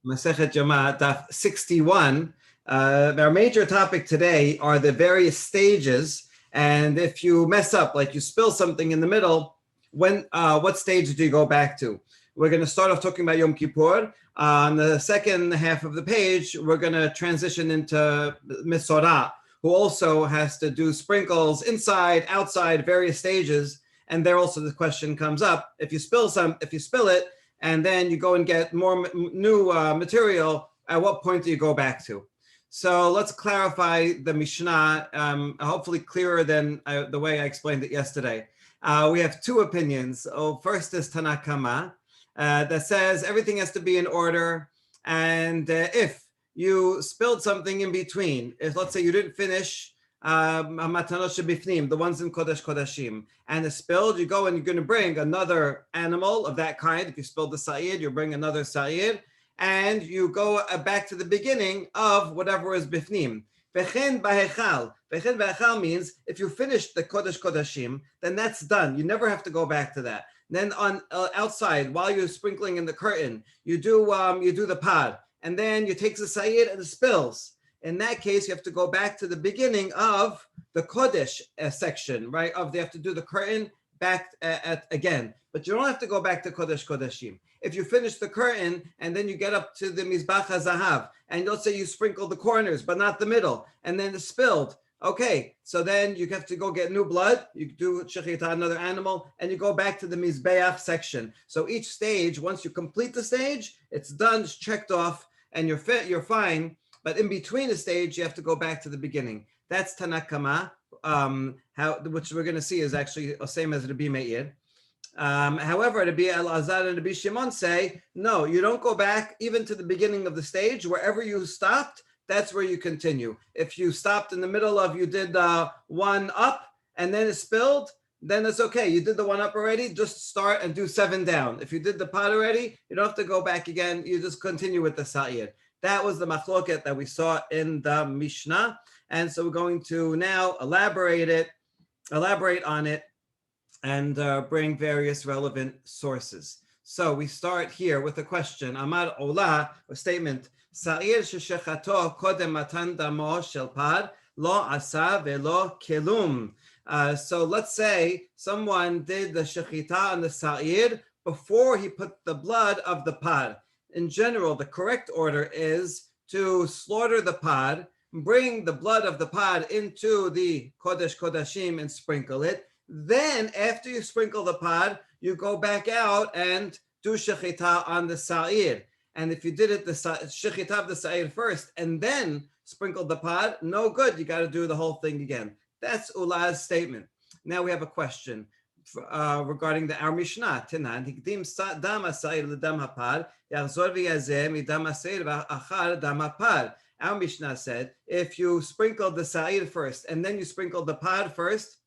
Masechet Yoma, Daf 61. Our major topic today are the various stages. And if you mess up, like you spill something in the middle, what stage do you go back to? We're going to start off talking about Yom Kippur. On the second half of the page, we're going to transition into Misorah, who also has to do sprinkles inside, outside, various stages. And there also the question comes up: if you spill it, and then you go and get more new material, at what point do you go back to? So let's clarify the Mishnah, hopefully clearer than the way I explained it yesterday. We have two opinions. First is Tanakama, that says everything has to be in order, and if you spilled something in between, if let's say you didn't finish matanot shebifnim, the ones in Kodesh Kodashim, and it's spilled, you go and you're going to bring another animal of that kind. If you spilled the sa'id, you bring another sa'id, and you go back to the beginning of whatever is bifnim. Vechen b'hechal. Vechen b'hechal means if you finish the Kodesh Kodashim, then that's done. You never have to go back to that. Then on outside, while you're sprinkling in the curtain, you do the pod, and then you take the sa'id and it spills. In that case, you have to go back to the beginning of the Kodesh section, right? They have to do the curtain back again. But you don't have to go back to Kodesh Kodashim. If you finish the curtain and then you get up to the Mizbach HaZahav, and let's say you sprinkle the corners, but not the middle, and then it's spilled. Okay, so then you have to go get new blood, you do shechita, another animal, and you go back to the Mizbeach section. So each stage, once you complete the stage, it's done, it's checked off, and you're fine. But in between the stage, you have to go back to the beginning. That's Tanakama, which we're going to see is actually the same as Rabbi Meir. However, Rabbi Elazar and Rabbi Shimon say, no, you don't go back even to the beginning of the stage. Wherever you stopped, that's where you continue. If you stopped in the middle of, you did one up and then it spilled, then it's okay. You did the one up already, just start and do 7 down. If you did the pot already, you don't have to go back again. You just continue with the sa'ir. That was the machloket that we saw in the Mishnah. And so we're going to now elaborate on it, and bring various relevant sources. So we start here with a question. Amar Ola, a statement. Sa'ir sheshechato kodem matan damo shel pad lo asa velo kelum. So let's say someone did the shechita on the sa'ir before he put the blood of the pad. In general, the correct order is to slaughter the pod, bring the blood of the pod into the Kodesh Kodashim and sprinkle it. Then, after you sprinkle the pod, you go back out and do shechita on the sa'ir. And if you did it, the shechita of the sa'ir first, and then sprinkled the pod, no good. You got to do the whole thing again. That's Ula's statement. Now we have a question regarding our Mishnah. Tenan hikdim dam ha'sa'ir l'dam ha'pad yachzor v'yazeh midam ha'sa'ir v'achar dam ha'pad. Our Mishnah said if you sprinkled the sa'ir first and then you sprinkled the pod first,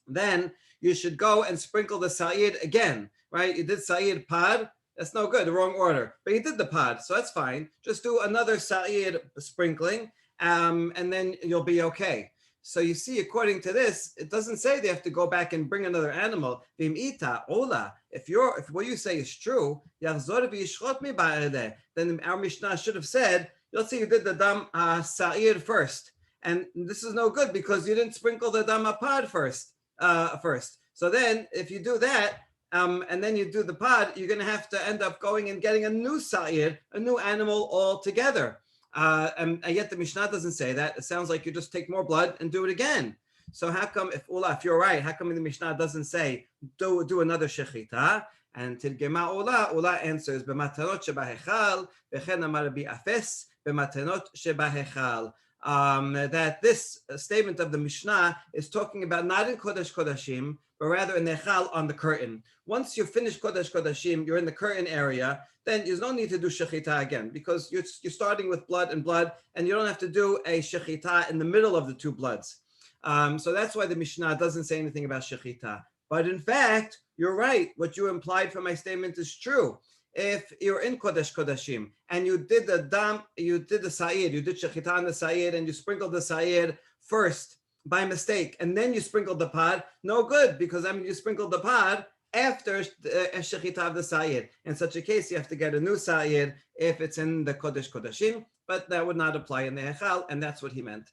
then you should go and sprinkle the sa'ir again, right? You did sa'ir pod, that's no good, the wrong order. But you did the pod, so that's fine. Just do another sa'ir sprinkling, and then you'll be okay. So you see, according to this, it doesn't say they have to go back and bring another animal. V'im'ita ola. If what you say is true, yachzor v'yishchot mi ba'edeh, then our Mishnah should have said, let's say you did the dam sa'ir first, and this is no good because you didn't sprinkle the dam pod first. So then if you do that, and then you do the pod, you're going to have to end up going and getting a new sa'ir, a new animal altogether. And yet the Mishnah doesn't say that. It sounds like you just take more blood and do it again. So how come, if you're right, how come the Mishnah doesn't say do another shechita? And Tirgema Ula answers b'matanot shebahechal v'chen amar bi'afes b'matanot shebahechal. That this statement of the Mishnah is talking about not in Kodesh Kodashim, but rather in Nechal on the curtain. Once you finish Kodesh Kodashim, you're in the curtain area, then there's no need to do shechita again because you're starting with blood, and you don't have to do a shechita in the middle of the two bloods. So that's why the Mishnah doesn't say anything about shechita. But in fact, you're right. What you implied from my statement is true. If you're in Kodesh Kodashim and you did the sa'ir, you did shechita on the sa'ir and you sprinkled the sa'ir first by mistake, and then you sprinkled the pod, no good, because you sprinkled the pod after Shechita of the Sayid. In such a case, you have to get a new Sayid if it's in the Kodesh Kodashim, but that would not apply in the Hechal, and that's what he meant.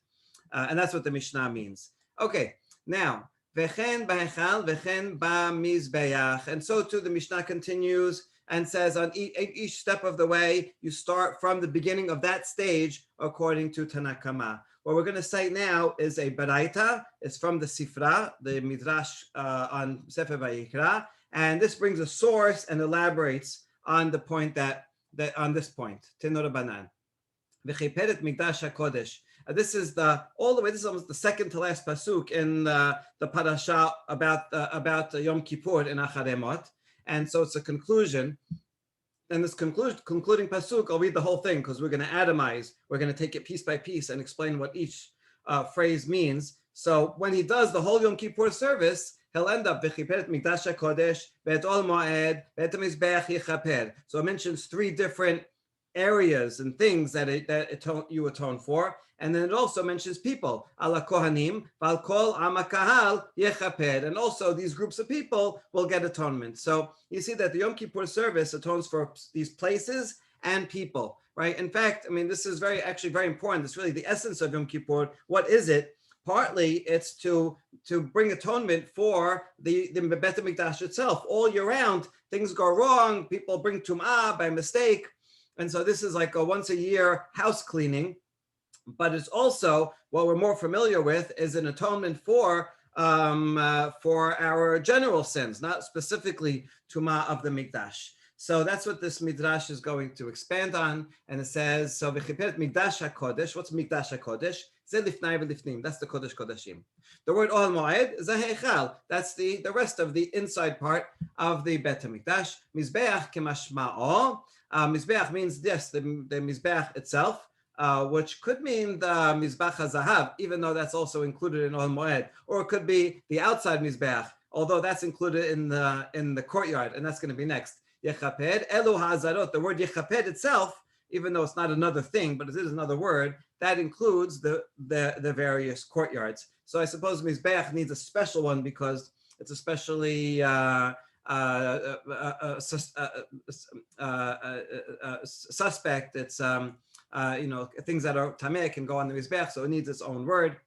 And that's what the Mishnah means. Okay, now, Vechen b'Hechal, Vechen b'Mizbeach. And so too, the Mishnah continues and says on each step of the way, you start from the beginning of that stage according to Tanakama. What we're going to cite now is a Baraita. It's from the Sifra, the Midrash on Sefer Vayikra, and this brings a source and elaborates on the point that on this point. Tenor Banan. V'chiperet Mikdash HaKodesh. This is all the way. This is almost the second to last pasuk in the parasha about Yom Kippur in Acharemot, and so it's a conclusion. And this concluding pasuk, I'll read the whole thing because we're going to atomize. We're going to take it piece by piece and explain what each phrase means. So when he does the whole Yom Kippur service, he'll end up v'chiperet mikdash hakodesh ve'et ol moed ve'et mizbeach yichaper. So it mentions three different areas and things that you atone for, and then it also mentions people, ala kohanim, val kol amakahal yechaper, and also these groups of people will get atonement. So you see that the Yom Kippur service atones for these places and people, right? In fact, I mean, this is actually very important. It's really the essence of Yom Kippur. What is it? Partly it's to bring atonement for the Bet HaMikdash itself. All year round, things go wrong. People bring tum'ah by mistake. And so this is like a once a year house cleaning, but it's also what we're more familiar with is an atonement for our general sins, not specifically Tumah of the Mikdash. So that's what this Midrash is going to expand on. And it says, so v'chiperet Mikdash HaKodesh. What's Mikdash HaKodesh? Ze lifnai v'lifnim. That's the Kodesh Kodashim. The word Ohel Moed is a Heichal. That's the rest of the inside part of the Bet HaMikdash. Mizbeach kemashma'o. Mizbeach means this, the Mizbeach itself, which could mean the Mizbach HaZahav, even though that's also included in Ohel Moed, or it could be the outside Mizbeach, although that's included in the courtyard, and that's going to be next. Yechaper, Elu HaZarot, the word Yechaper itself, even though it's not another thing, but it is another word, that includes the various courtyards. So I suppose Mizbeach needs a special one because it's especially suspect. It's things that are tameh can go on the mizbech, so it needs its own word.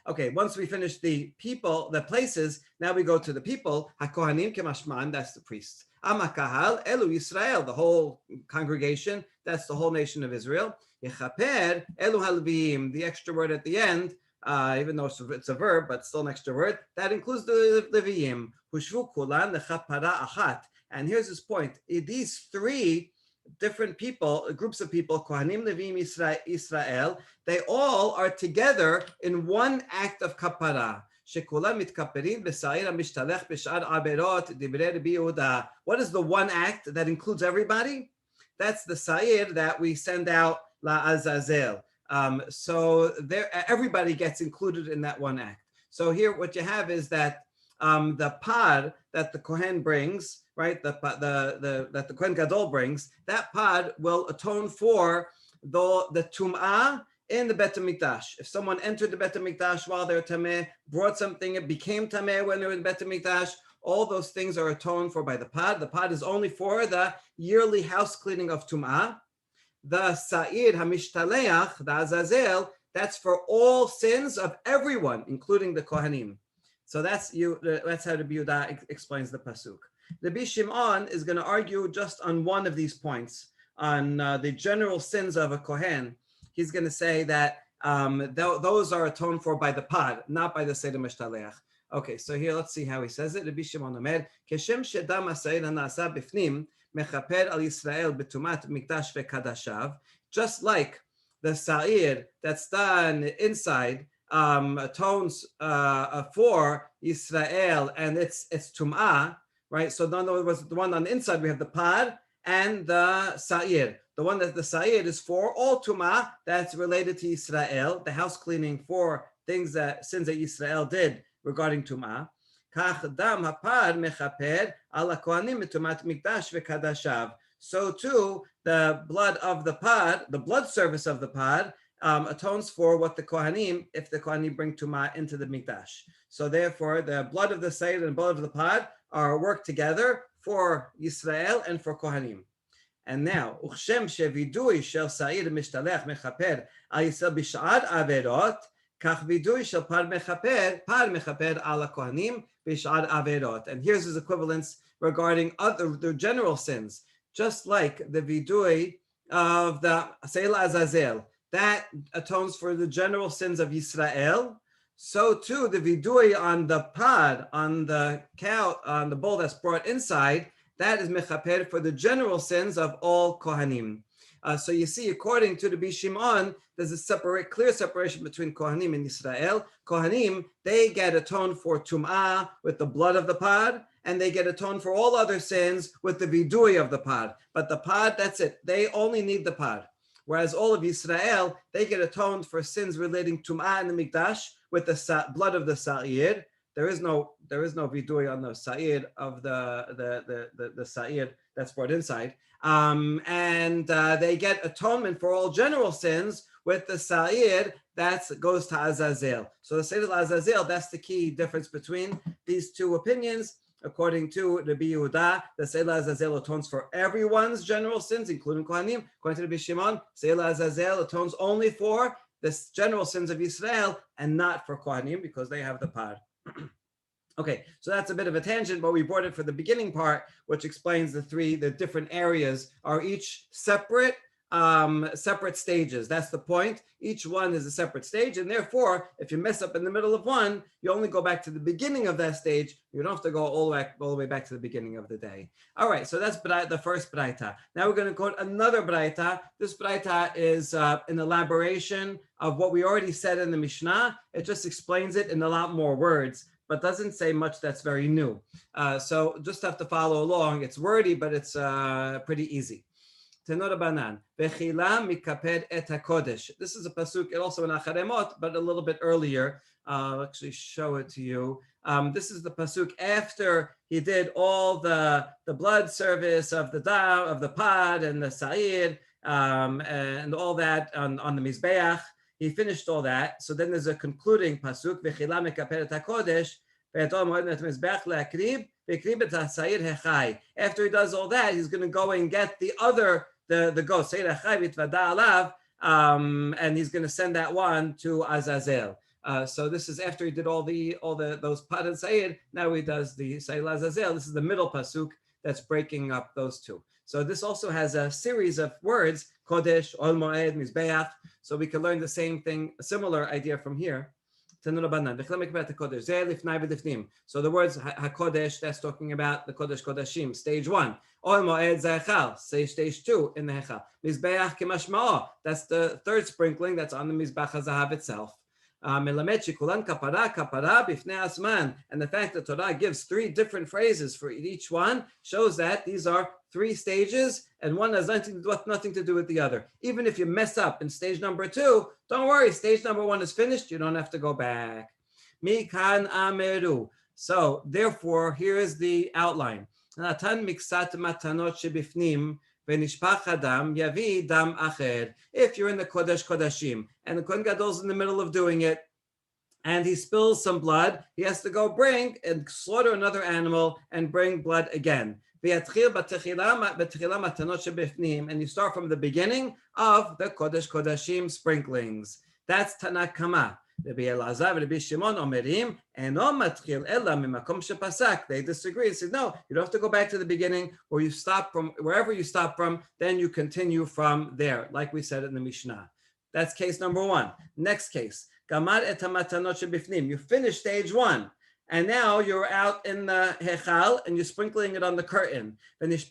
Okay, once we finish the people, the places, now we go to the people. Hakohanim kemashman, that's the priests. Amakahal elu Yisrael, the whole congregation, that's the whole nation of Israel. Yechaper elu halviim, the extra word at the end. Even though it's a verb, but still an extra word, that includes the Leviim. Hushvu kulan lechapara achat. And here's his point. These three different people, groups of people, Kohanim, Leviim, Israel, they all are together in one act of kapara. Shekulam mitkaperim b'sa'ir ha'mishtalech b'shar aberot divrei Rabbi Yehuda. What is the one act that includes everybody? That's the sa'ir that we send out la'azazel. So there, everybody gets included in that one act. So here, what you have is that the pod that the Kohen brings, right? That the Kohen Gadol brings, that pod will atone for the tum'ah in the Bet HaMikdash. If someone entered the Bet HaMikdash while they're tameh, brought something, it became tameh when they were in the Bet HaMikdash, all those things are atoned for by the pod. The pod is only for the yearly house cleaning of tum'ah. The Sa'ir HaMishtaleach, the Azazel, that's for all sins of everyone, including the Kohanim. So that's how Rabbi Yehuda explains the pasuk. Rabbi Shimon is going to argue just on one of these points, on the general sins of a Kohen. He's going to say that those are atoned for by the pod, not by the Seder Mishtaleach. Okay, so here let's see how he says it. Rabbi Shimon Omer, Keshem shedam ha'sa'ir ha'na'asa b'fnim, mechaper al Yisrael betumat mikdash ve'kadashav, just like the sa'ir that's done inside atones for Yisrael and its tum'ah, right? So in other words, the one on the inside, we have the pod and the sa'ir. The one that the sa'ir is for all tum'ah that's related to Yisrael, the house cleaning for sins that Yisrael did regarding tum'ah. So too, the blood of the pod, the blood service of the pod, atones for what the Kohanim, if the Kohanim bring tum'ah into the mikdash. So therefore, the blood of the Seder and blood of the pod are work together for Yisrael and for Kohanim. And now, וכשם שווידוי של שעיר משתלח מכפר על ישראל בשעת עבירות, כך וידוי של פר מכפר על הכהנים בשעת עבירות. And here's his equivalence regarding the general sins, just like the vidui of the Seil Azazel, that atones for the general sins of Yisrael. So too, the vidui on the pod, on the cow, on the bull that's brought inside, that is mechaper for the general sins of all Kohanim. So you see, according to the Bishimon, there's a clear separation between Kohanim and Yisrael. Kohanim, they get atoned for Tum'ah with the blood of the pod, and they get atoned for all other sins with the vidui of the pod. But the pod, that's it. They only need the pod. Whereas all of Yisrael, they get atoned for sins relating Tum'ah and the Mikdash with the blood of the Sa'ir. There is no vidui on the Sa'ir of the Sa'ir that's brought inside. And they get atonement for all general sins with the Sa'ir that goes to Azazel. So the Seder Azazel, that's the key difference between these two opinions. According to Rabbi Yehuda, the Seder Azazel atones for everyone's general sins, including Kohanim. According to Rabbi Shimon, Seder Azazel atones only for the general sins of Israel and not for Kohanim because they have the pod. Okay, so that's a bit of a tangent, but we brought it for the beginning part, which explains the different areas are each separate stages. That's the point. Each one is a separate stage, and therefore, if you mess up in the middle of one, you only go back to the beginning of that stage. You don't have to go all the way back to the beginning of the day. All right, so that's the first braita. Now we're going to quote another braita. This braita is an elaboration of what we already said in the Mishnah. It just explains it in a lot more words, but doesn't say much that's very new. So just have to follow along. It's wordy, but it's pretty easy. Tenor Banan, Vechila mikaped et hakodesh. This is a pasuk, also in Acharemot, but a little bit earlier. I'll actually show it to you. This is the pasuk after he did all the blood service of the pod and the sa'ir and all that on the mizbeach. He finished all that. So then there's a concluding pasuk, Vechila mikaped et hakodesh. After he does all that, he's going to go and get the goat, and he's going to send that one to Azazel. So this is after he did all those Pad and Sayyid. Now he does the Sayyid Azazel. This is the middle pasuk that's breaking up those two. So this also has a series of words, Kodesh, Ol Moed, Mizbeach. So we can learn the same thing, a similar idea from here. So the words HaKodesh, that's talking about the Kodesh Kodashim, stage 1. Ol Moed Zayachal, say stage 2 in the Hechal. Mizbeach Kimashma'o, that's the third sprinkling that's on the Mizbach HaZahav itself. And the fact that Torah gives 3 different phrases for each one shows that these are 3 stages, and one has nothing to do with the other. Even if you mess up in stage number 2, don't worry, stage number 1 is finished, you don't have to go back. Mikan ameru. So therefore, here is the outline. Natan miksat matanot shebifnim. If you're in the Kodesh Kodashim and the Kohen Gadol's in the middle of doing it and he spills some blood, he has to go bring and slaughter another animal and bring blood again. And you start from the beginning of the Kodesh Kodashim sprinklings. That's Tanakama. They disagree. They said, no, you don't have to go back to the beginning, or you stop from wherever you stop from, then you continue from there, like we said in the Mishnah. That's case number 1. Next case, you finish stage 1, and now you're out in the Hechal and you're sprinkling it on the curtain. And let's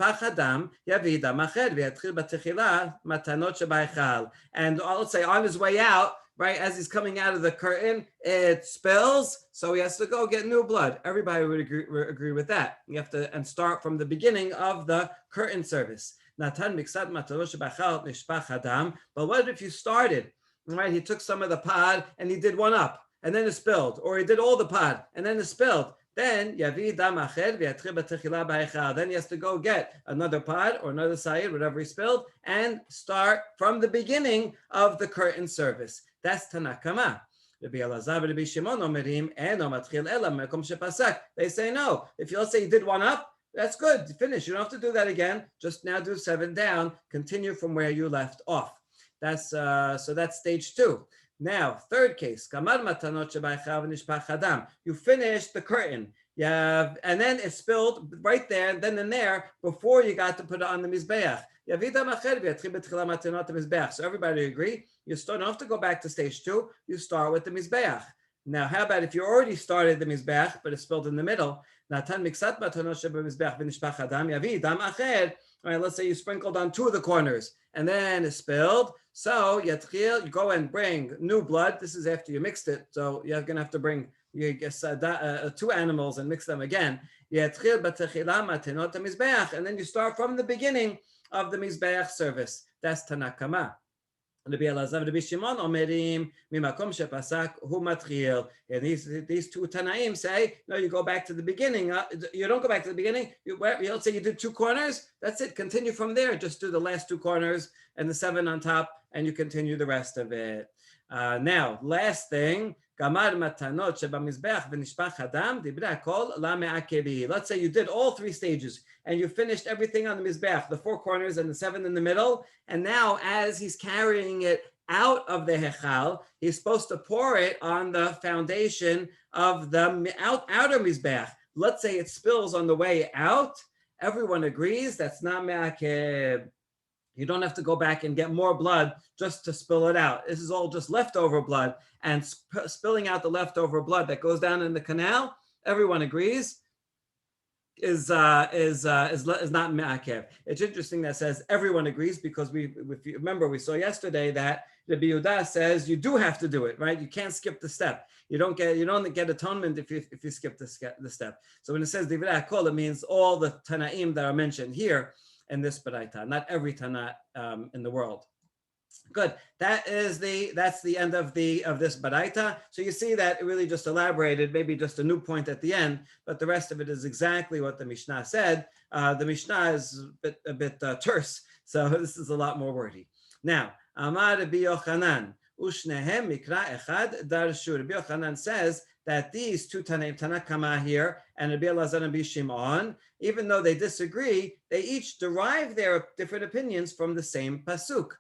say on his way out, right, as he's coming out of the curtain, it spills, so he has to go get new blood. Everybody would agree with that. You have to start from the beginning of the curtain service. But what if you started, right? He took some of the pod and he did one up, and then it spilled, or he did all the pod and then it spilled. Then then he has to go get another pod or another sayid, whatever he spilled, and start from the beginning of the curtain service. That's Tanakama. They say no. If you, let's say you did one up, that's good. Finish. You don't have to do that again. Just now do 7 down. Continue from where you left off. That's so that's stage 2. Now, third case. You finished the curtain. Yeah, and then it spilled right there, then and there, before you got to put it on the mizbeach. So everybody agree? You don't have to go back to stage 2. You start with the mizbeach. Now, how about if you already started the mizbeach, but it spilled in the middle? All right, let's say you sprinkled on 2 of the corners, and then it spilled. So you go and bring new blood. This is after you mixed it, so you're going to have to bring 2 animals and mix them again. And then you start from the beginning of the mizbeach service. That's Tanakama. And these 2 Tanaim say, no, you go back to the beginning. You don't go back to the beginning. Let's say you did 2 corners. That's it. Continue from there. Just do the last 2 corners and the 7 on top, and you continue the rest of it. Now, last thing. Let's say you did all 3 stages and you finished everything on the mizbeach, the 4 corners and the 7 in the middle. And now, as he's carrying it out of the hechal, he's supposed to pour it on the foundation of the outer mizbeach. Let's say it spills on the way out. Everyone agrees that's not me'akeb. You don't have to go back and get more blood just to spill it out. This is all just leftover blood, and spilling out the leftover blood that goes down in the canal, everyone agrees, is not me'akev. It's interesting that says everyone agrees, because if you remember, we saw yesterday that the Biyudah says you do have to do it, right? You can't skip the step. You don't get atonement if you skip the step. So when it says divrei hakol, it means all the Tanaim that are mentioned here in this baraita, not every Tana in the world. Good. That's the end of this baraita. So you see that it really just elaborated, maybe just a new point at the end, but the rest of it is exactly what the Mishnah said. The Mishnah is a bit terse, so this is a lot more wordy. Now, Amar Rabbi Yochanan, Ushnehem Mikra Echad Darshu. Rabbi Yochanan says that these 2 Tanaim, Tanakama here and Rabbi Elazar and Rabbi Shimon, even though they disagree, they each derive their different opinions from the same pasuk.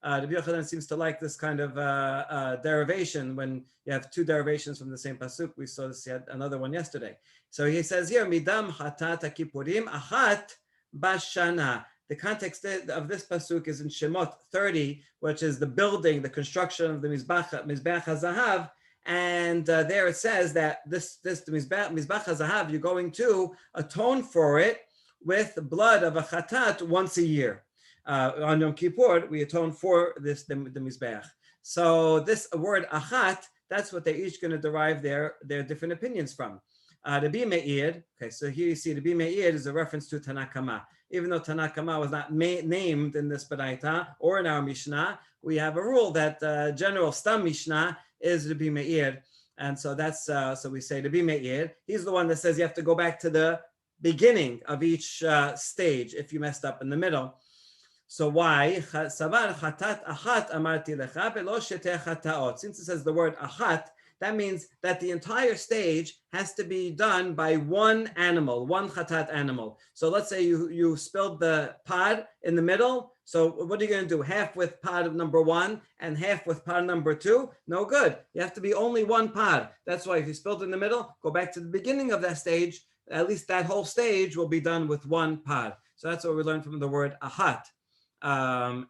Rabbi Yochanan seems to like this kind of derivation when you have 2 derivations from the same pasuk. We saw this yet another one yesterday. So he says here, Midam Hatat HaKippurim Achat Bashana. The context of this pasuk is in Shemot 30, which is the building, the construction of the Mizbach HaZahav. And there it says that this Mizbach HaZahav, you're going to atone for it with the blood of a chatat once a year. On Yom Kippur, we atone for the Mizbeach. So this word achat, that's what they're each going to derive their different opinions from. Rabbi Meir, okay, so here you see Rabbi Meir is a reference to Tanakama. Even though Tanakama was not named in this baraita or in our Mishnah, we have a rule that general Stam Mishnah is Rabbi Meir. And so that's, so we say Rabbi Meir. He's the one that says you have to go back to the beginning of each stage if you messed up in the middle. So why? Since it says the word achat, that means that the entire stage has to be done by one animal, one chatat animal. So let's say you spilled the pod in the middle. So what are you going to do? Half with pod number 1 and half with pod number 2? No good. You have to be only one pod. That's why if you spilled in the middle, go back to the beginning of that stage. At least that whole stage will be done with one pod. So that's what we learned from the word achat.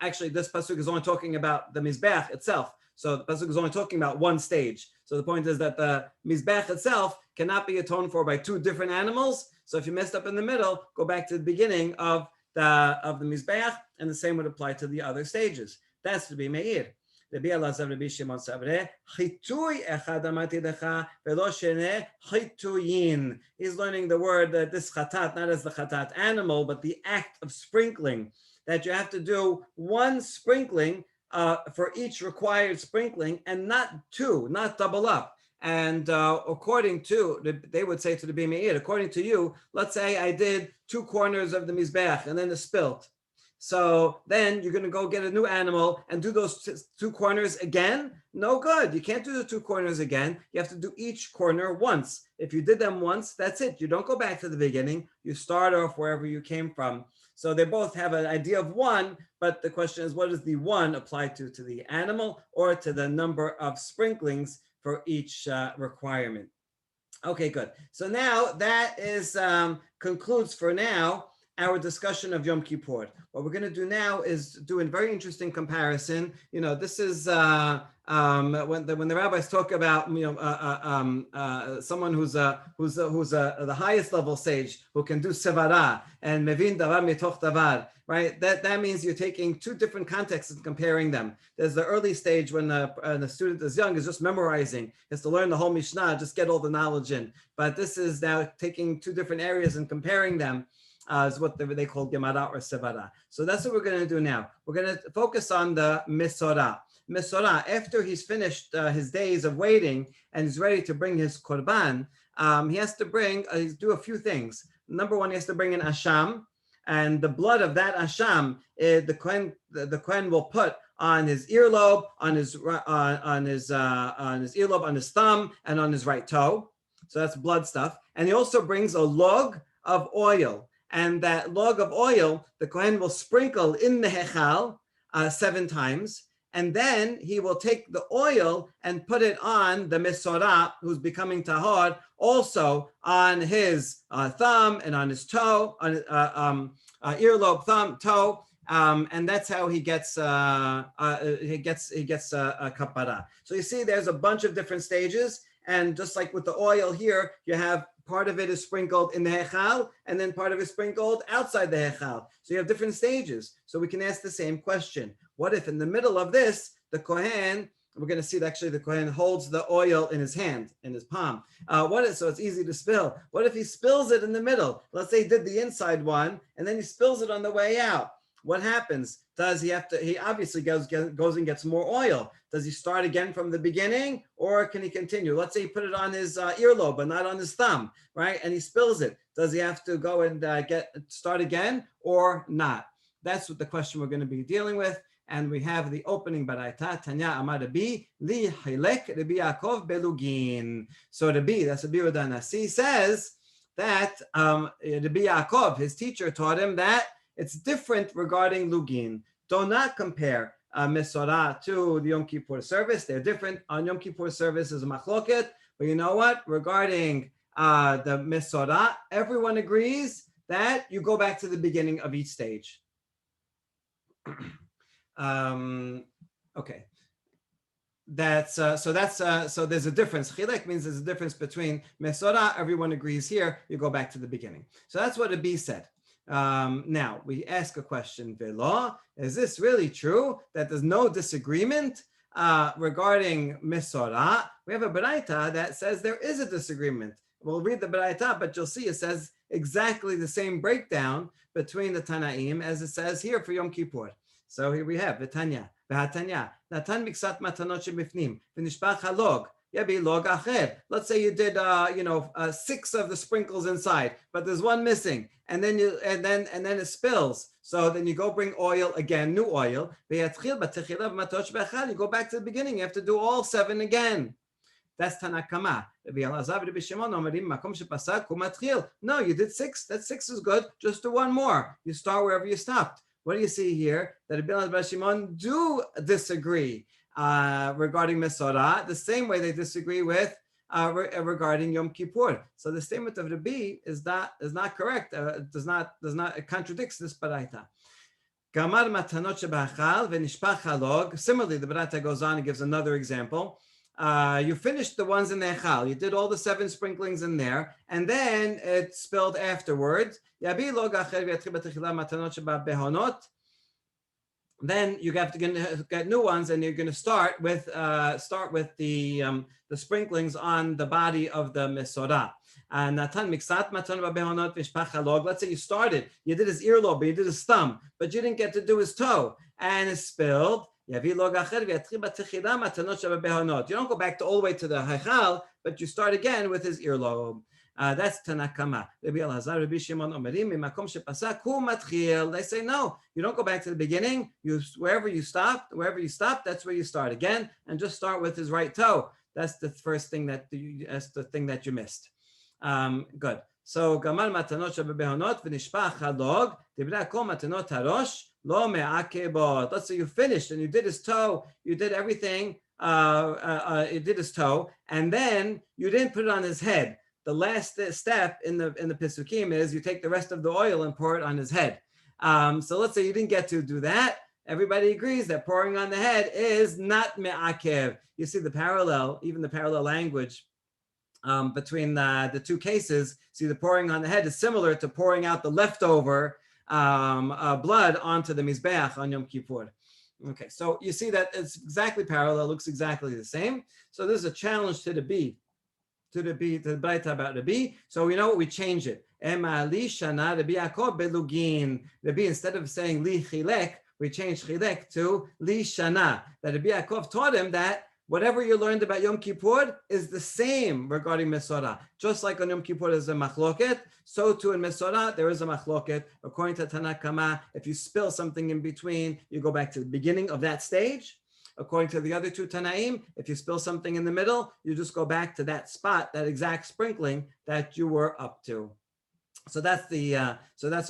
Actually, this pasuk is only talking about the mizbeach itself. So the pasuk is only talking about one stage. So the point is that the mizbeach itself cannot be atoned for by 2 different animals. So if you messed up in the middle, go back to the beginning of the mizbeach, and the same would apply to the other stages. That's Rabbi Meir. Rabbi Elazar, Rabbi Shimon Sabre, chitui echad amati lecha velo shene chituyin. He's learning the word that this chatat, not as the chatat animal, but the act of sprinkling. That you have to do one sprinkling for each required sprinkling, and not 2, not double up. And according to, they would say to the Bimei, according to you, let's say I did 2 corners of the Mizbeach and then it spilt. So then you're going to go get a new animal and do those two corners again. No good. You can't do the two corners again. You have to do each corner once. If you did them once, that's it. You don't go back to the beginning. You start off wherever you came from. So they both have an idea of one, but the question is, what does the one apply to the animal or to the number of sprinklings for each requirement? Okay, good. So now that is concludes for now our discussion of Yom Kippur. What we're going to do now is do a very interesting comparison. This is when the rabbis talk about someone who's the highest level sage who can do sevara and mevin davar mitoch davar. Right, that means you're taking two different contexts and comparing them. There's the early stage when the student is young, is just memorizing, has to learn the whole Mishnah, just get all the knowledge in. But this is now taking two different areas and comparing them. Is what they call Gemara or Sevara. So that's what we're going to do now. We're going to focus on the Mesorah. Mesorah, after he's finished his days of waiting and he's ready to bring his Korban, he has to do a few things. Number one, he has to bring an Asham, and the blood of that Asham, the Kohen will put on his earlobe, on his earlobe, on his thumb, and on his right toe. So that's blood stuff. And he also brings a log of oil. And that log of oil, the Kohen will sprinkle in the Hechal 7 times. And then he will take the oil and put it on the Mesorah, who's becoming Tahor, also on his thumb and on his toe, on earlobe, thumb, toe. And that's how he gets a kapara. So you see, there's a bunch of different stages. And just like with the oil here, you have part of it is sprinkled in the hechal, and then part of it is sprinkled outside the hechal. So you have different stages. So we can ask the same question. What if in the middle of this, the Kohen, we're going to see that actually the Kohen holds the oil in his hand, in his palm. So it's easy to spill. What if he spills it in the middle? Let's say he did the inside one, and then he spills it on the way out. What happens? Does he have to, he obviously goes and gets more oil. Does he start again from the beginning, or can he continue? Let's say he put it on his earlobe, but not on his thumb, right? And he spills it. Does he have to go and start again or not? That's what the question we're going to be dealing with. And we have the opening baraita, Tanya Amar Rabbi, Li Hilek Rabbi Yaakov Belugin. So Rabbi, that's Rabbi Yehuda Nasi, says that Rabbi Yaakov, his teacher, taught him that it's different regarding Lugin. Do not compare Mesorah to the Yom Kippur service. They're different. On Yom Kippur service is a machloket. But you know what? Regarding the Mesorah, everyone agrees that you go back to the beginning of each stage. Okay. So there's a difference. Chilek means there's a difference between Mesorah. Everyone agrees here. You go back to the beginning. So that's what Rabbi said. Now we ask a question, Velo, is this really true that there's no disagreement regarding Mesorah? We have a Baraita that says there is a disagreement. We'll read the Baraita, but you'll see it says exactly the same breakdown between the Tanaim as it says here for Yom Kippur. So here we have V'Tanya, Natan miksat matanot shebifnim, v'nishpach halog. Let's say you did 6 of the sprinkles inside, but there's one missing, and then it spills. So then you go bring oil again, new oil. You go back to the beginning. You have to do all 7 again. That's Tanakama. No, you did 6. That 6 is good. Just do 1 more. You start wherever you stopped. What do you see here? That Rabbi Elazar ben Shimon do disagree regarding Mesorah, the same way they disagree with regarding Yom Kippur. So the statement of Rabbi is not correct. It contradicts this baraita. Gamar matanot shebachal v'nishpach halog. Similarly, the baraita goes on and gives another example. You finished the ones in the echal. You did all the 7 sprinklings in there, and then it spilled afterwards. Yabi log acher v'yatchil b'techila matanot shebabehonot. Then you have to get new ones, and you're going to start with the sprinklings on the body of the Mesorah. Natan miksat matan b'behonot v'shpach halog. Let's say you did his earlobe, you did his thumb, but you didn't get to do his toe, and it spilled. You don't go back all the way to the hechal, but you start again with his earlobe. That's Tanakama. Rabbi Elazar, Rabbi Shimon Omerim, Mimakom shepasak hu matchil. They say no, you don't go back to the beginning. Wherever you stop, that's where you start again, and just start with his right toe. That's the first thing that's the thing that you missed. Good. So Gamal matanot shebehonot v'nishpach halog dibra kol matanot harosh lo me'akebot. Let's say you finished and you did his toe, you did everything. You did his toe, and then you didn't put it on his head. The last step in the Pesukim is you take the rest of the oil and pour it on his head. So let's say you didn't get to do that. Everybody agrees that pouring on the head is not me'akev. You see the parallel, even the parallel language between the two cases. See, the pouring on the head is similar to pouring out the leftover blood onto the Mizbeach on Yom Kippur. Okay, so you see that it's exactly parallel, looks exactly the same. So this is a challenge to the Braita about Rabbi. So we know what, we change it. Ema li shana Rabbi Yaakov belugin. Rabbi, instead of saying li chilek, we change chilek to li shana. That Rabbi Yaakov taught him that whatever you learned about Yom Kippur is the same regarding Mesorah. Just like on Yom Kippur there's a machloket, so too in Mesorah there is a machloket. According to Tanakama, if you spill something in between, you go back to the beginning of that stage. According to the other two Tanaim, if you spill something in the middle, you just go back to that spot, that exact sprinkling that you were up to. So that's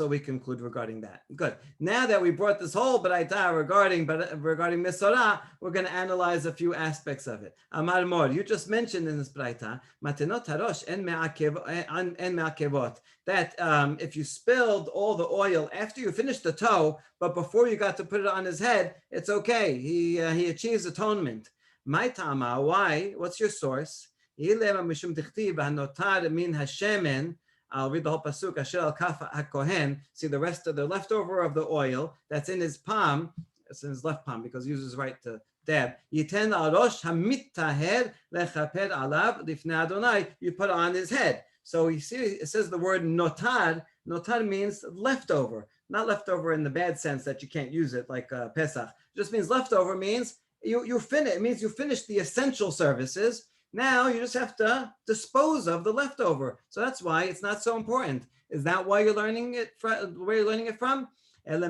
what we conclude regarding that. Good. Now that we brought this whole Braita regarding Mesorah, we're going to analyze a few aspects of it. Amar Mor, you just mentioned in this Braita, Matenot Harosh en me'akevot, that if you spilled all the oil after you finished the toe, but before you got to put it on his head, it's okay. He achieves atonement. My tama, why? What's your source? Mishum tichtiv hanotar min hashemen. I'll read the whole pasuk. Asher al kaf hakohen. See the rest of the leftover of the oil that's in his palm. It's in his left palm because he uses his right to dab. Yiten al rosh hamitaher lechaper alav lifnei Adonai. You put it on his head. So you see, it says the word notar. Notar means leftover, not leftover in the bad sense that you can't use it like Pesach. It just means leftover means you finish. It means you finish the essential services. Now you just have to dispose of the leftover. So that's why it's not so important. Is that why you're learning it from? Where you're learning it from? Now we're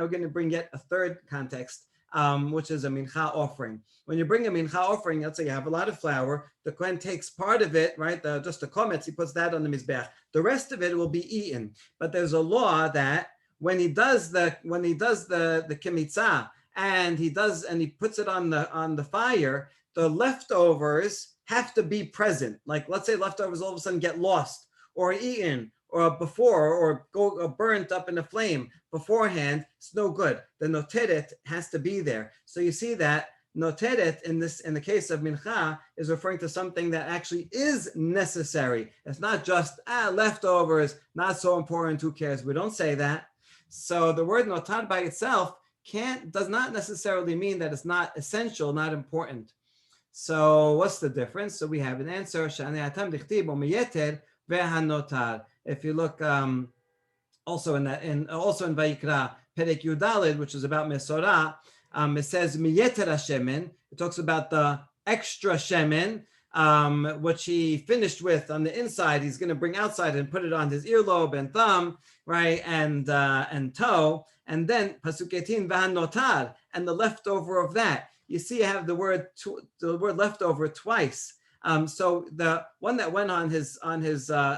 going to bring yet a third context, which is a mincha offering. When you bring a mincha offering, let's say you have a lot of flour, the Kohen takes part of it, right? Just the komets, he puts that on the mizbeach. The rest of it will be eaten. But there's a law that when he does the kemitzah, and he puts it on the fire, the leftovers have to be present. Like let's say leftovers all of a sudden get lost or eaten or go burnt up in a flame beforehand, it's no good. The noteret has to be there. So you see that noteret in the case of mincha is referring to something that actually is necessary. It's not just leftovers, not so important, who cares? We don't say that. So the word notar by itself does not necessarily mean that it's not essential, not important. So what's the difference? So we have an answer. If you look also in Vayikra Perek Yudalid, which is about Mesorah, it says miyeter hashemen. It talks about the extra shemen, which he finished with on the inside. He's going to bring outside and put it on his earlobe and thumb, right, and toe. And then pasuk 18 v'han notar, and the leftover of that. You see, you have the word leftover twice. So the one that went on his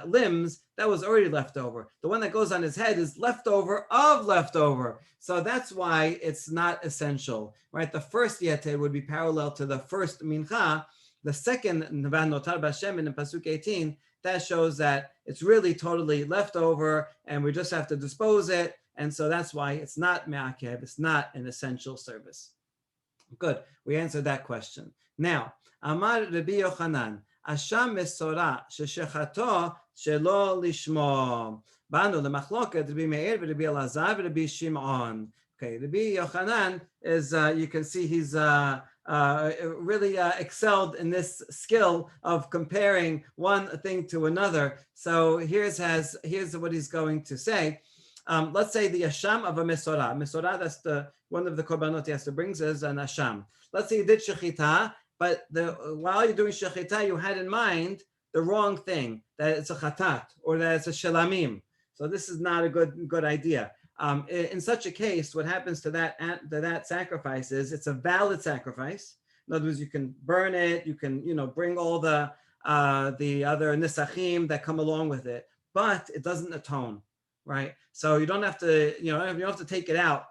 limbs, that was already leftover. The one that goes on his head is leftover of leftover. So that's why it's not essential, right? The first yeter would be parallel to the first mincha. The second v'han notar b'Hashem in pasuk 18, that shows that it's really totally leftover, and we just have to dispose it. And so that's why it's not me'akev, it's not an essential service. Good, we answered that question. Now, Amar Rabbi Yochanan, Asham Mesorah sheshechato shelo lishmo. Banu lemachloket Rabbi Meir v'Rabbi Elazar v'Rabbi Shimon. Okay, Rabbi Yochanan is, you can see he's really excelled in this skill of comparing one thing to another. So here's what he's going to say. Let's say the asham of a mesorah. Mesorah, that's one of the korbanot he has to bring, is an asham. Let's say he did shechita, but while you're doing shechita, you had in mind the wrong thing, that it's a chatat or that it's a shelamim. So this is not a good idea. In such a case, what happens to that sacrifice is it's a valid sacrifice. In other words, you can burn it, you can bring all the other nisachim that come along with it, but it doesn't atone, right? So you don't have to you don't have to take it out.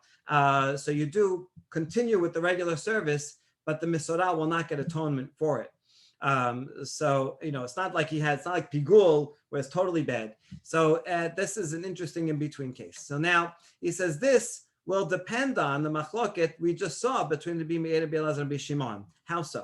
So you do continue with the regular service, but the Mesorah will not get atonement for it. So it's not like it's not like Pigul where it's totally bad. So this is an interesting in-between case. So now he says this will depend on the machloket we just saw between Rabbi Meir and Elazar and Rabbi Shimon. How so?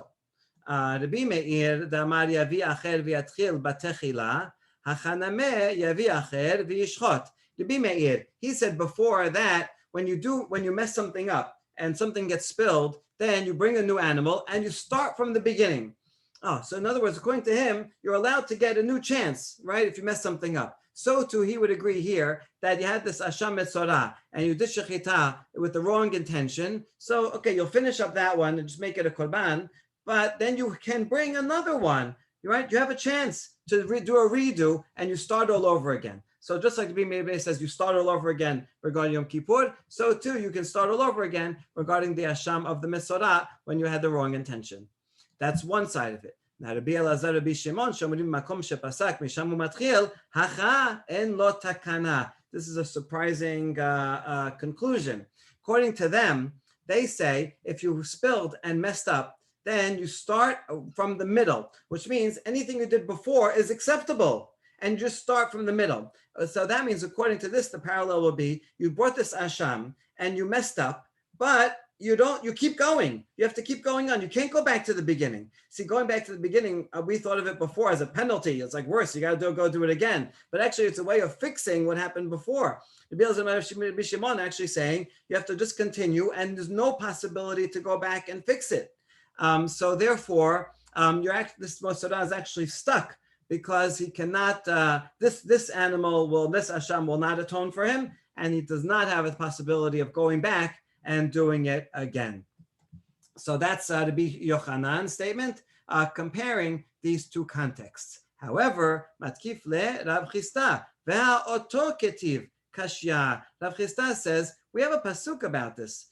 Rabbi Meir damar yavi acher v'yatchil batechila hachanameh yavi acher v'yishchot. Rabbi Meir, he said before that when you mess something up and something gets spilled, then you bring a new animal and you start from the beginning. Oh, so in other words, according to him, you're allowed to get a new chance, right? If you mess something up. So too, he would agree here that you had this Asham Metzorah and you did Shechita with the wrong intention. So, okay, you'll finish up that one and just make it a Korban, but then you can bring another one, right? You have a chance to do a redo and you start all over again. So just like the Bimei says, you start all over again regarding Yom Kippur, so too you can start all over again regarding the Asham of the Metzorah when you had the wrong intention. That's one side of it. Now, Rabbi Elazar, Rabbi Shimon, shomrim makom shepasak misham umatchil hacha en lo takana. This is a surprising conclusion. According to them, they say if you spilled and messed up, then you start from the middle, which means anything you did before is acceptable, and just start from the middle. So that means, according to this, the parallel will be you brought this asham and you messed up, but you keep going. You have to keep going on. You can't go back to the beginning. See, going back to the beginning, we thought of it before as a penalty. It's like worse. You got to go do it again. But actually, it's a way of fixing what happened before. Rabbi Shimon actually saying you have to just continue, and there's no possibility to go back and fix it. So therefore, this Mesorah is actually stuck because he cannot. This Asham will not atone for him, and he does not have a possibility of going back and doing it again. So that's Rabbi Yochanan's statement, comparing these two contexts. However, matkif le Rav Chisda ve'ha'oto ketiv kashya. Rav Chisda says we have a pasuk about this.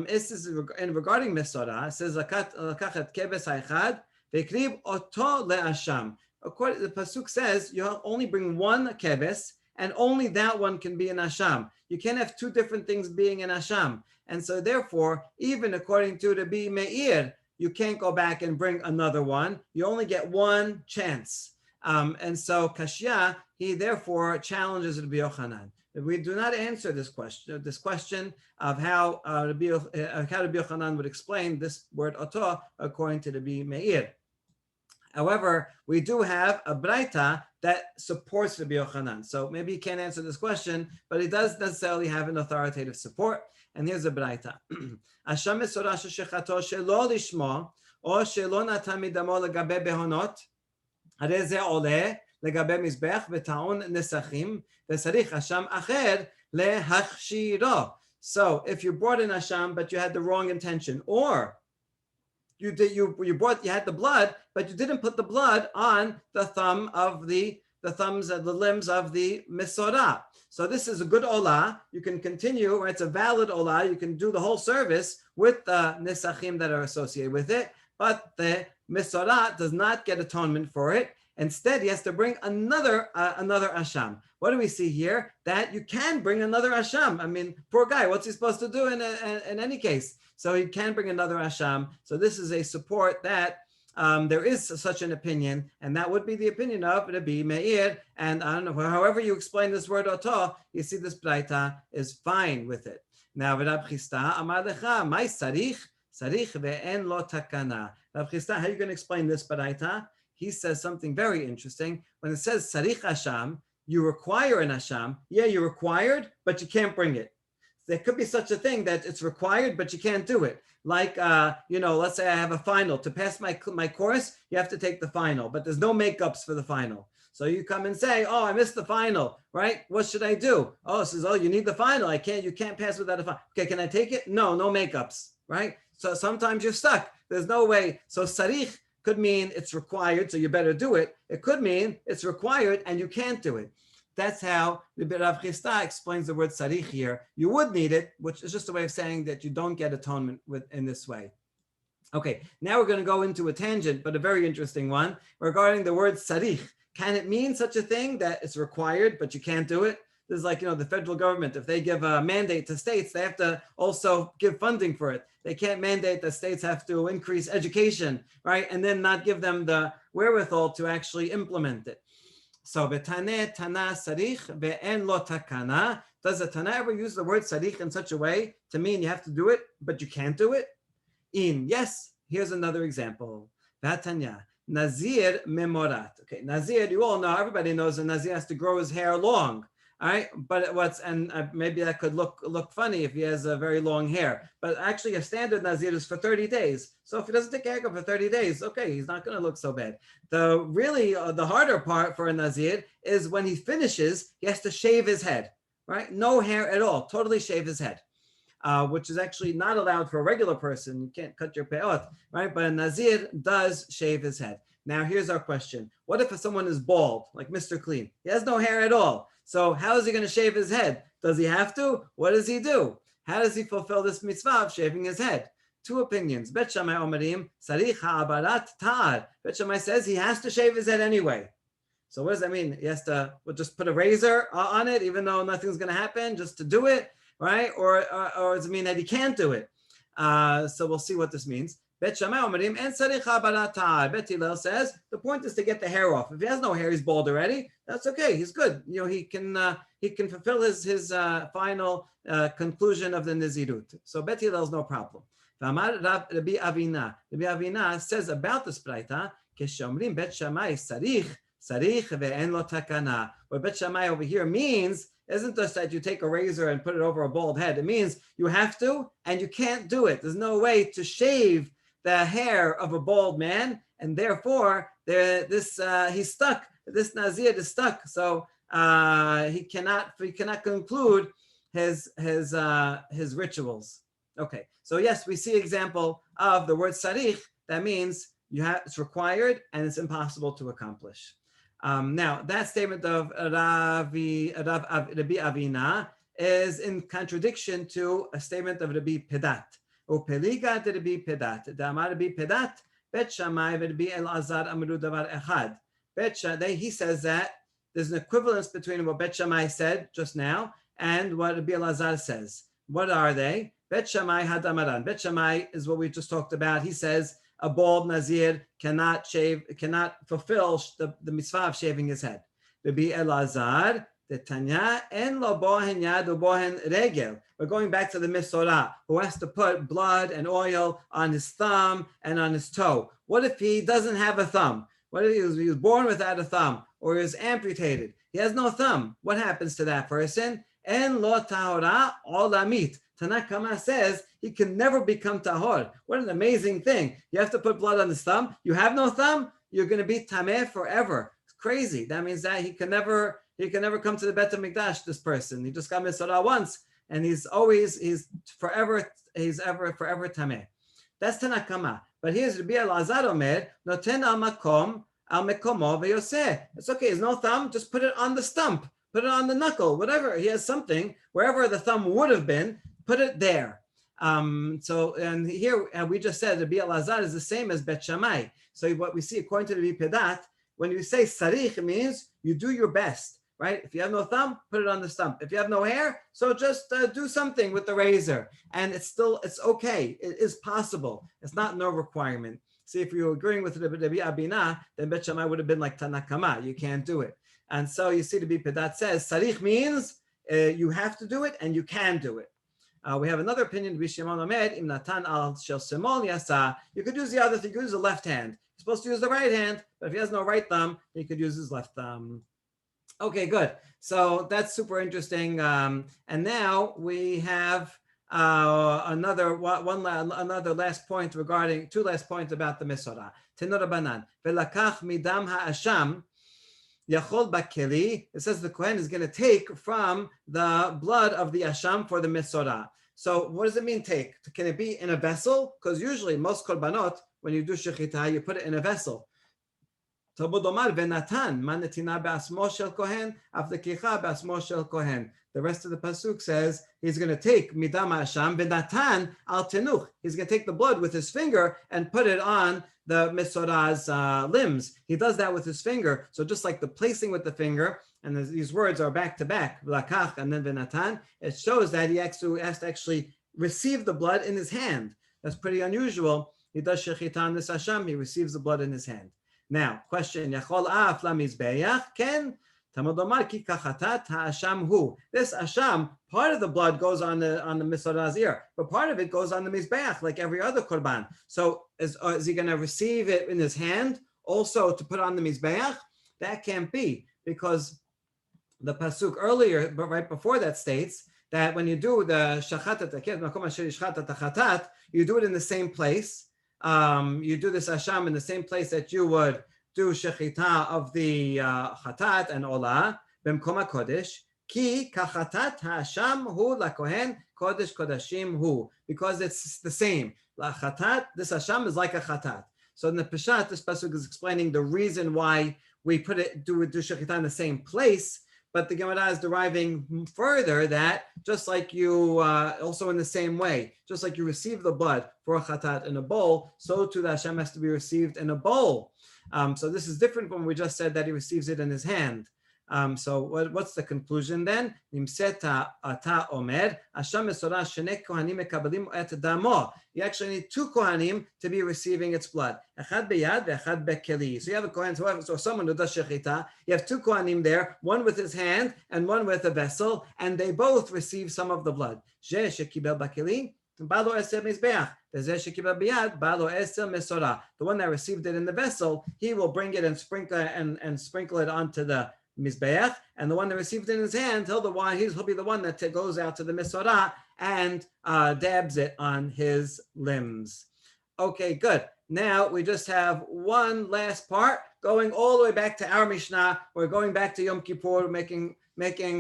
This is regarding Mesorah. It says lakachet kebes ha'echad ve'krib oto le'asham. The pasuk says you only bring one kebes, and only that one can be an asham. You can't have two different things being an asham. And so therefore, even according to Rabbi Meir, you can't go back and bring another one. You only get one chance. And so Kashya, he therefore challenges Rabbi Yochanan. We do not answer this question of how Rabbi Yochanan would explain this word oto according to Rabbi Meir. However, we do have a braita that supports Rabbi Yochanan. So maybe he can't answer this question, but he does necessarily have an authoritative support. And here's a braita. Asham Mesorah shechato shelo lishmo o shelo natan midamo legabe behonot הרי זה עולה לגבי מזבח וטעון נסכים וצריך אשם אחר להכשירו. So if you brought an asham but you had the wrong intention, or you had the blood but you didn't put the blood on the limbs of the Mesorah. So this is a good olah. You can continue, or it's a valid olah. You can do the whole service with the nesachim that are associated with it, but the Mesorah does not get atonement for it. Instead, he has to bring another asham. What do we see here? That you can bring another asham. I mean, poor guy, what's he supposed to do in any case? So he can bring another asham. So this is a support that there is such an opinion, and that would be the opinion of Rabbi Meir. And I don't know, however you explain this word oto, you see this braita is fine with it. Now, Rav Chisda amar lecha, mai sarich ve'en lo takana. Rav Chisda, how are you going to explain this braita? He says something very interesting. When it says sarich asham, you require an asham. Yeah, you're required, but you can't bring it. There could be such a thing that it's required, but you can't do it. Like, let's say I have a final. To pass my course, you have to take the final, but there's no makeups for the final. So you come and say, oh, I missed the final, right? What should I do? Oh, it says, oh, you need the final. You can't pass without a final. Okay, can I take it? No makeups, right? So sometimes you're stuck. There's no way. So sarich could mean it's required, so you better do it. It could mean it's required and you can't do it. That's how the Rav Chisda explains the word sarich here. You would need it, which is just a way of saying that you don't get atonement in this way. Okay, now we're going to go into a tangent, but a very interesting one regarding the word sarich. Can it mean such a thing that it's required, but you can't do it? This is like, the federal government, if they give a mandate to states, they have to also give funding for it. They can't mandate that states have to increase education, right? And then not give them the wherewithal to actually implement it. So, Betane Tana Sarich Be'en Lo Takana. Does a Tana ever use the word sarich in such a way to mean you have to do it, but you can't do it? Yes, here's another example. Vatanya, Nazir Memorat. Okay, Nazir, you all know, everybody knows a Nazir has to grow his hair long. All right, but maybe that could look funny if he has a very long hair. But actually, a standard Nazir is for 30 days. So if he doesn't take a haircut for 30 days, okay, he's not going to look so bad. The harder part for a Nazir is when he finishes, he has to shave his head, right? No hair at all, totally shave his head. Which is actually not allowed for a regular person. You can't cut your peot, right? But a Nazir does shave his head. Now, here's our question. What if someone is bald, like Mr. Clean? He has no hair at all. So how is he going to shave his head? Does he have to? What does he do? How does he fulfill this mitzvah of shaving his head? Two opinions. Bet Shammai Omerim, Sarich ha'abarat ta'ar. Bet Shammai says he has to shave his head anyway. So what does that mean? He has to just put a razor on it, even though nothing's going to happen, just to do it? Right? Or does it mean that he can't do it? So we'll see what this means. Bet Shammai Omerim and Sarich ha'abarat ta'ar. Bet Hillel says the point is to get the hair off. If he has no hair, he's bald already. That's okay. He's good. He can fulfill his final conclusion of the Nizirut. So Bet Hillel's no problem. Rabbi Avina says about this Braita, Keshomrim Bet Shammai Sarich ve'en lo takana. What Bet Shammai over here means isn't just that you take a razor and put it over a bald head. It means you have to and you can't do it. There's no way to shave the hair of a bald man, and therefore he's stuck. This Nazir is stuck, so he cannot conclude his rituals. Okay, so yes, we see example of the word sarich. That means it's required and it's impossible to accomplish. Now, that statement of Rabbi Avina is in contradiction to a statement of Rabbi Pedat. Upeliga de Rabbi Pedat. Damar Rabbi Pedat, Bet Shammai Rabbi Elazar Amru Davar Echad. He says that there's an equivalence between what Bet Shammai said just now and what Rabbi Elazar says. What are they? Bet Shammai Hadamaran. Bet Shammai is what we just talked about. He says a bald Nazir cannot fulfill the mitzvah of shaving his head. Rabbi Elazar, the Tanya, en lo bohen yad u bohen regel. We're going back to the Misorah, who has to put blood and oil on his thumb and on his toe. What if he doesn't have a thumb? What if he was born without a thumb, or he was amputated? He has no thumb. What happens to that person? En lo tahora olamit. Tanakama says he can never become tahor. What an amazing thing. You have to put blood on his thumb. You have no thumb, you're going to be tameh forever. It's crazy. That means that he can never come to the Bet HaMikdash, this person. He just got Misorah once, and he's forever tameh. That's Tanakama. But here's Rabbi Elazar Omer, noten al makom al mekomo veyoseh. It's okay, there's no thumb, just put it on the stump, put it on the knuckle, whatever. He has something, wherever the thumb would have been, put it there. And here we just said Rabbi Elazar is the same as Bet Shammai. So what we see according to Rabbi Pedat, when you say sarich, it means you do your best, right? If you have no thumb, put it on the stump. If you have no hair, so just do something with the razor. And it's okay. It is possible. It's not no requirement. See, if you're agreeing with Rabbi Abina, then Bet Shammai would have been like Tanakama. You can't do it. And so you see Rabbi Pedat says sarich means you have to do it and you can do it. We have another opinion, Rabbi Shimon Omer, Im Natan al Shel Semol Yasa. You could use the other thing, you could use the left hand. You're supposed to use the right hand, but if he has no right thumb, he could use his left thumb. Okay, good. So that's super interesting. And now we have another last point two last points about the Misorah. Tenor Banan. Velakach midam ha'asham. Yachol bakeli. It says the Kohen is going to take from the blood of the asham for the Misorah. So what does it mean take? Can it be in a vessel? Because usually most korbanot, when you do shechita, you put it in a vessel. Talmud Omar venatan manetina be'asmo shel kohen avlekicha be'asmo shel kohen. The rest of the pasuk says he's going to take midam ha'asham venatan al tenuch. He's going to take the blood with his finger and put it on the mesorah's limbs. He does that with his finger. So just like the placing with the finger, and these words are back to back, v'lakach and then venatan, it shows that he has to actually receive the blood in his hand. That's pretty unusual. He does shechita on this hasham. He receives the blood in his hand. Now, question, Yachol af lamizbeach, ken Talmud Omar ki kachatat ha'asham hu. This asham, part of the blood goes on the misorah's ear, but part of it goes on the mizbeach, like every other korban. So is he going to receive it in his hand, also to put on the mizbeach? That can't be, because the pasuk earlier, but right before that states that when you do the shachatat chatat, you do it in the same place. You do this asham in the same place that you would do shechita of the chatat and olah, b'mkom hakodesh, ki kachatat ha'asham hu lakohen kodesh kodashim hu, because it's the same. La chatat, this asham is like a chatat. So in the Peshat, this pasuk is explaining the reason why we do shechita in the same place. But the Gemara is deriving further that just like you, also in the same way, just like you receive the blood for a chatat in a bowl, so too the Hashem has to be received in a bowl. So this is different from what we just said that he receives it in his hand. So what's the conclusion then? You actually need two kohanim to be receiving its blood. So you have a kohen, so someone who does shechita, you have two kohanim there, one with his hand and one with a vessel, and they both receive some of the blood. The one that received it in the vessel, he will bring it and sprinkle it onto the mizbeach, and the one that received it in his hand, he'll be the one that goes out to the mesorah and dabs it on his limbs. Okay, good. Now we just have one last part, going all the way back to our Mishnah. We're going back to Yom Kippur, making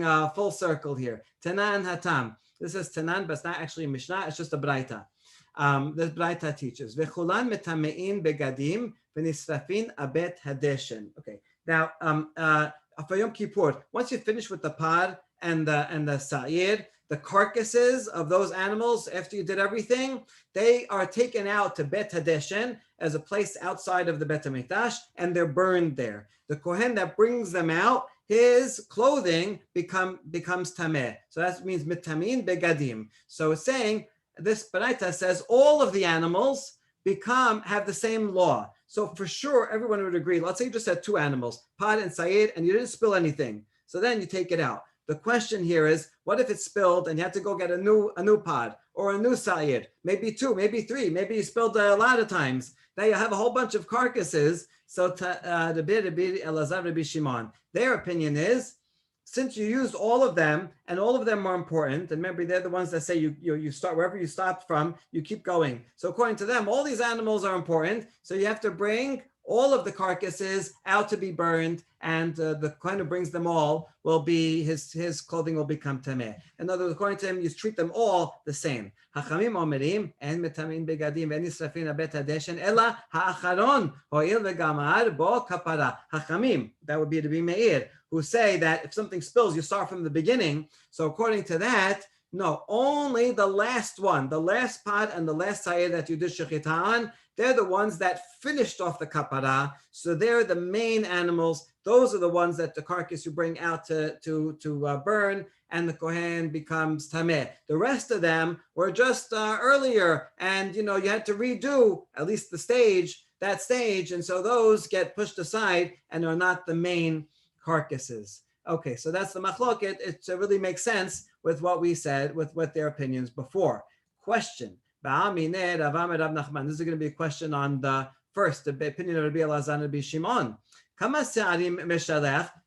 a full circle here. Tanan Hatam. This is Tanan, but it's not actually a Mishnah. It's just a Braita. This Braita teaches V'chulan metamein begadim v'nisrafin abet hadeshen. Okay. Now, for Yom Kippur, once you finish with the par and the sa'ir, the carcasses of those animals, after you did everything, they are taken out to Bet Hadeshen as a place outside of the Bet HaMikdash, and they're burned there. The Kohen that brings them out, his clothing becomes tameh. So that means mitamin begadim. So it's saying, this Baraita says all of the animals have the same law. So for sure, everyone would agree. Let's say you just had two animals, Pod and Said, and you didn't spill anything. So then you take it out. The question here is, what if it spilled and you had to go get a new Pod or a new Said? Maybe two, maybe three, maybe you spilled a lot of times. Now you have a whole bunch of carcasses. So Rabbi Shimon, their opinion is, since you used all of them and all of them are important, and remember they're the ones that say you start wherever you stopped from, you keep going. So according to them, all these animals are important. So you have to bring all of the carcasses out to be burned, and the Kohen who brings them all will be his clothing will become tameh. In other words, according to him, you treat them all the same. Hachamim omerim en metamin begadim ve'nisrafin abet hadeshen ela ha'acharon ho'il ve'gamar bo kapara. Hachamim, that would be to be meir, who say that if something spills, you start from the beginning. So according to that, no, only the last one, the last pot and the last sayed that you did shechita on, they're the ones that finished off the kapara. So they're the main animals. Those are the ones that the carcass you bring out to burn, and the Kohen becomes tameh. The rest of them were just earlier, and you had to redo at least that stage, and so those get pushed aside and are not the main carcasses. Okay, so that's the machloket. It really makes sense with what we said, with their opinions before. Question. This is going to be a question on the opinion of Rabbi Elazar and Rabbi Shimon.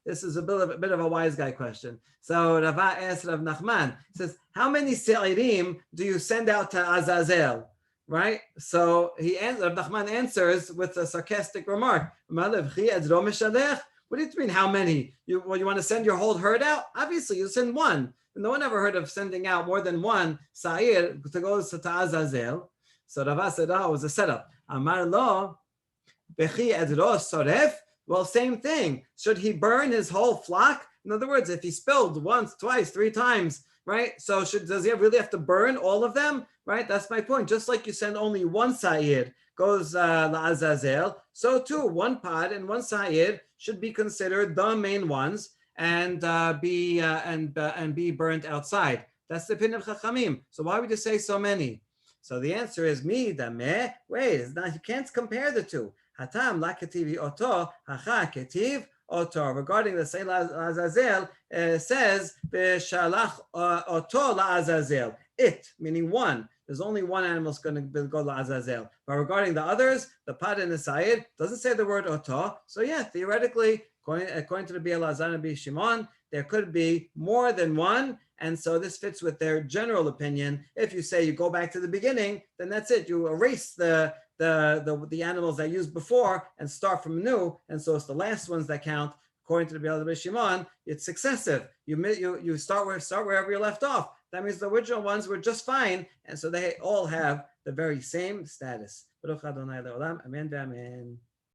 This is a bit of a wise guy question. So Rava asked Rav Nachman, says, how many se'irim do you send out to Azazel? Right? So Rav Nachman answers with a sarcastic remark. What do you mean, how many? You want to send your whole herd out? Obviously, you send one. no one ever heard of sending out more than one sa'ir to go to Azazel. So Rava said, oh, it was a setup. Amar lo, bechi edros soref. Well, same thing. Should he burn his whole flock? In other words, if he spilled once, twice, three times, right? So does he really have to burn all of them? Right? That's my point. Just like you send only one sa'ir goes la'azazel, so too one pod and one sa'ir should be considered the main ones and be burnt outside. That's the opinion of Chachamim. So why would you say so many? So the answer is me dameh. Wait, it's not. You can't compare the two. Hatam la ketivi oto hacha ketiv oto. Regarding the say la'azazel, says b'shalach oto la'azazel. It, meaning one. There's only one animal is going to go la'azazel. But regarding the others, the pad and the sa'id, doesn't say the word oto. So yeah, theoretically, according to the Rabbi Elazar and Rabbi Shimon, there could be more than one. And so this fits with their general opinion. If you say you go back to the beginning, then that's it. You erase the animals that used before and start from new. And so it's the last ones that count. According to the Rabbi Elazar and Rabbi Shimon, it's successive. You start wherever you left off. That means the original ones were just fine, and so they all have the very same status. Baruch Adonai Le'olam, Amen, Amen.